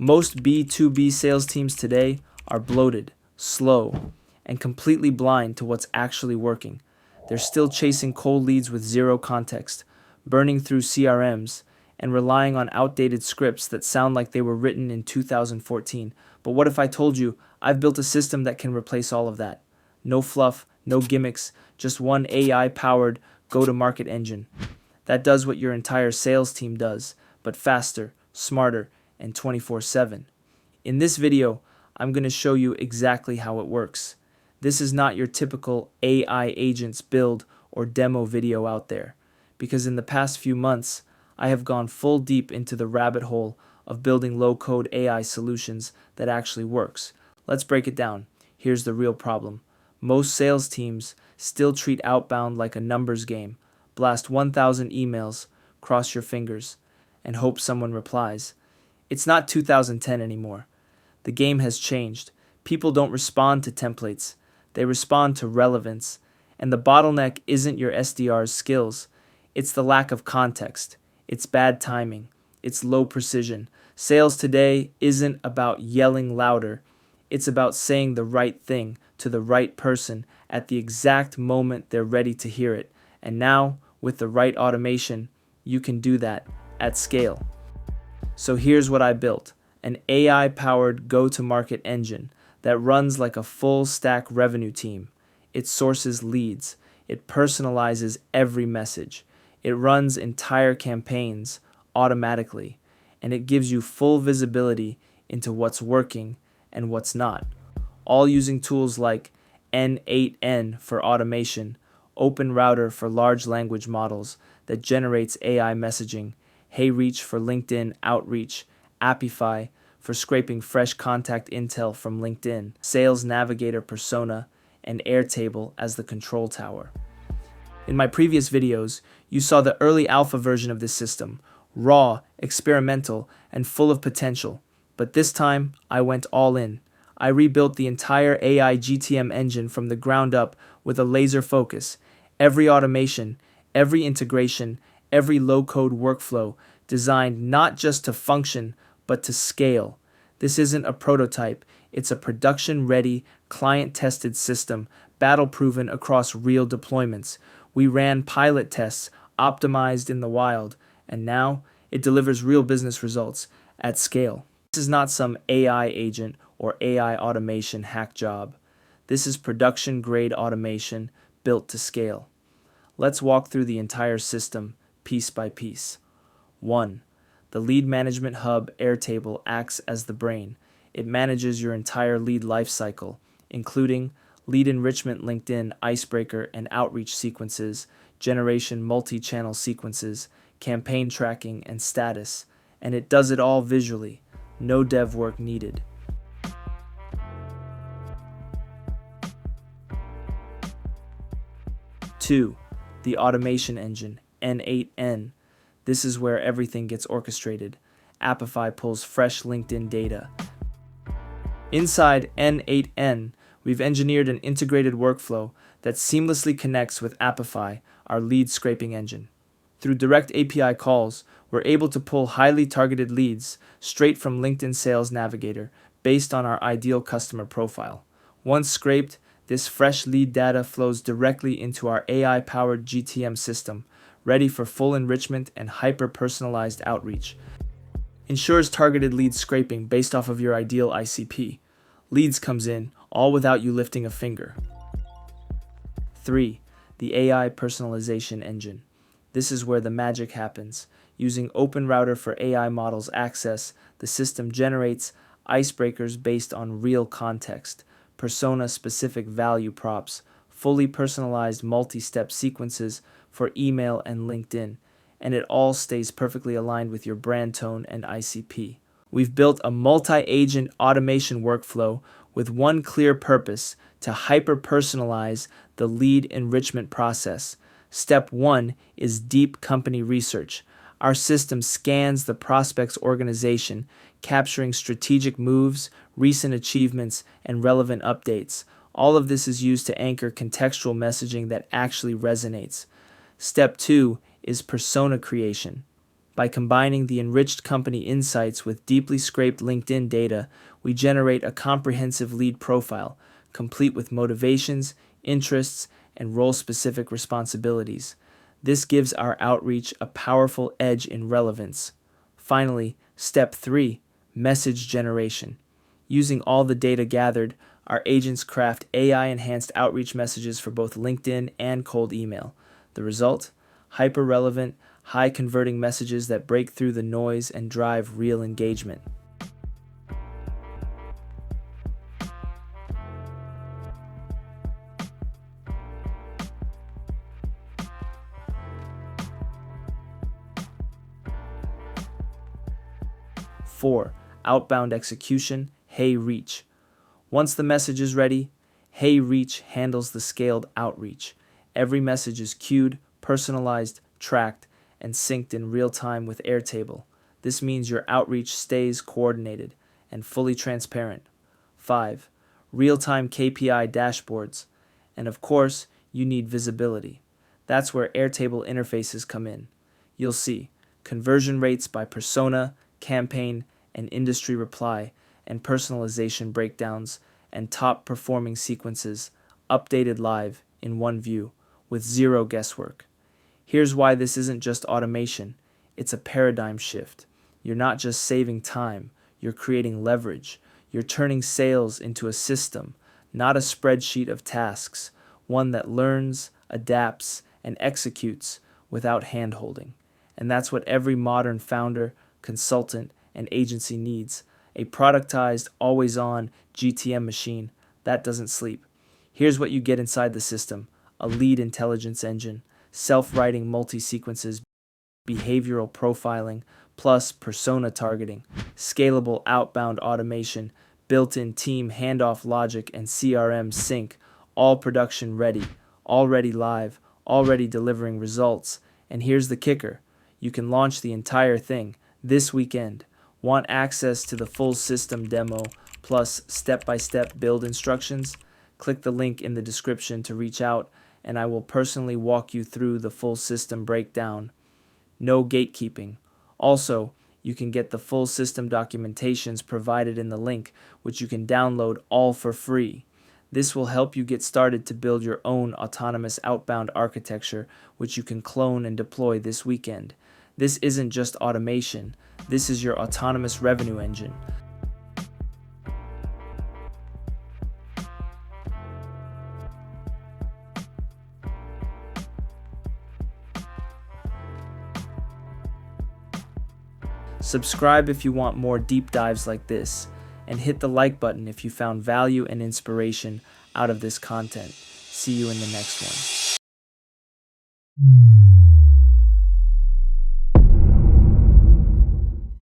Most B2B sales teams today are bloated, slow, and completely blind to what's actually working. They're still chasing cold leads with zero context, burning through CRMs, and relying on outdated scripts that sound like they were written in 2014. But what if I told you I've built a system that can replace all of that? No fluff, no gimmicks, just one AI-powered go-to-market engine that does what your entire sales team does, but faster, smarter, and 24/7. In this video, I'm going to show you exactly how it works. This is not your typical AI agents build or demo video out there, because in the past few months, I have gone full deep into the rabbit hole of building low-code AI solutions that actually works. Let's break it down. Here's the real problem. Most sales teams still treat outbound like a numbers game. Blast 1,000 emails, cross your fingers, and hope someone replies. It's not 2010 anymore. The game has changed. People don't respond to templates. They respond to relevance. And the bottleneck isn't your SDR's skills. It's the lack of context. It's bad timing. It's low precision. Sales today isn't about yelling louder. It's about saying the right thing to the right person at the exact moment they're ready to hear it. And now, with the right automation, you can do that at scale. So here's what I built: an AI-powered go-to-market engine that runs like a full-stack revenue team. It sources leads. It personalizes every message. It runs entire campaigns automatically. And it gives you full visibility into what's working and what's not, all using tools like N8N for automation, OpenRouter for large language models that generates AI messaging, HeyReach for LinkedIn outreach, Apify for scraping fresh contact intel from LinkedIn, Sales Navigator Persona, and Airtable as the control tower. In my previous videos, you saw the early alpha version of this system, raw, experimental, and full of potential. But this time, I went all in. I rebuilt the entire AI GTM engine from the ground up with a laser focus. Every automation, every integration, every low-code workflow designed not just to function, but to scale. This isn't a prototype. It's a production-ready, client-tested system, battle-proven across real deployments. We ran pilot tests, optimized in the wild, and now it delivers real business results at scale. This is not some AI agent or AI automation hack job. This is production-grade automation built to scale. Let's walk through the entire system piece by piece. 1. The lead management hub Airtable acts as the brain. It manages your entire lead lifecycle, including lead enrichment, LinkedIn, icebreaker, and outreach sequences, generation multi-channel sequences, campaign tracking, and status. And it does it all visually. No dev work needed. 2. The automation engine, N8N. This is where everything gets orchestrated. Apify pulls fresh LinkedIn data. Inside N8N, we've engineered an integrated workflow that seamlessly connects with Apify, our lead scraping engine. Through direct API calls, we're able to pull highly targeted leads straight from LinkedIn Sales Navigator based on our ideal customer profile. Once scraped, this fresh lead data flows directly into our AI-powered GTM system, ready for full enrichment and hyper-personalized outreach. Ensures targeted lead scraping based off of your ideal ICP. Leads comes in, all without you lifting a finger. 3. The AI personalization engine. This is where the magic happens. Using OpenRouter for AI models access, the system generates icebreakers based on real context, persona-specific value props, fully personalized multi-step sequences for email and LinkedIn, and it all stays perfectly aligned with your brand tone and ICP. We've built a multi-agent automation workflow with one clear purpose: to hyper-personalize the lead enrichment process. Step 1 is deep company research. Our system scans the prospect's organization, capturing strategic moves, recent achievements, and relevant updates. All of this is used to anchor contextual messaging that actually resonates. Step 2 is persona creation. By combining the enriched company insights with deeply scraped LinkedIn data, we generate a comprehensive lead profile, complete with motivations, interests, and role-specific responsibilities. This gives our outreach a powerful edge in relevance. Finally, step 3, message generation. Using all the data gathered, our agents craft AI-enhanced outreach messages for both LinkedIn and cold email. The result? Hyper-relevant, high-converting messages that break through the noise and drive real engagement. Four, outbound execution, HeyReach. Once the message is ready, HeyReach handles the scaled outreach. Every message is queued, personalized, tracked, and synced in real time with Airtable. This means your outreach stays coordinated and fully transparent. 5. Real-time KPI dashboards. And of course, you need visibility. That's where Airtable interfaces come in. You'll see conversion rates by persona, campaign, and industry reply, and personalization breakdowns, and top performing sequences, updated live in one view, with zero guesswork. Here's why this isn't just automation, it's a paradigm shift. You're not just saving time, you're creating leverage. You're turning sales into a system, not a spreadsheet of tasks, one that learns, adapts, and executes without hand-holding. And that's what every modern founder, consultant, and agency needs, a productized, always-on GTM machine that doesn't sleep. Here's what you get inside the system: a lead intelligence engine, self-writing multi-sequences, behavioral profiling, plus persona targeting, scalable outbound automation, built-in team handoff logic, and CRM sync, all production ready, already live, already delivering results. And here's the kicker: you can launch the entire thing this weekend. Want access to the full system demo plus step-by-step build instructions? Click the link in the description to reach out, and I will personally walk you through the full system breakdown. No gatekeeping. Also, you can get the full system documentations provided in the link, which you can download all for free. This will help you get started to build your own autonomous outbound architecture, which you can clone and deploy this weekend. This isn't just automation, this is your autonomous revenue engine. Subscribe if you want more deep dives like this, and hit the like button if you found value and inspiration out of this content. See you in the next one.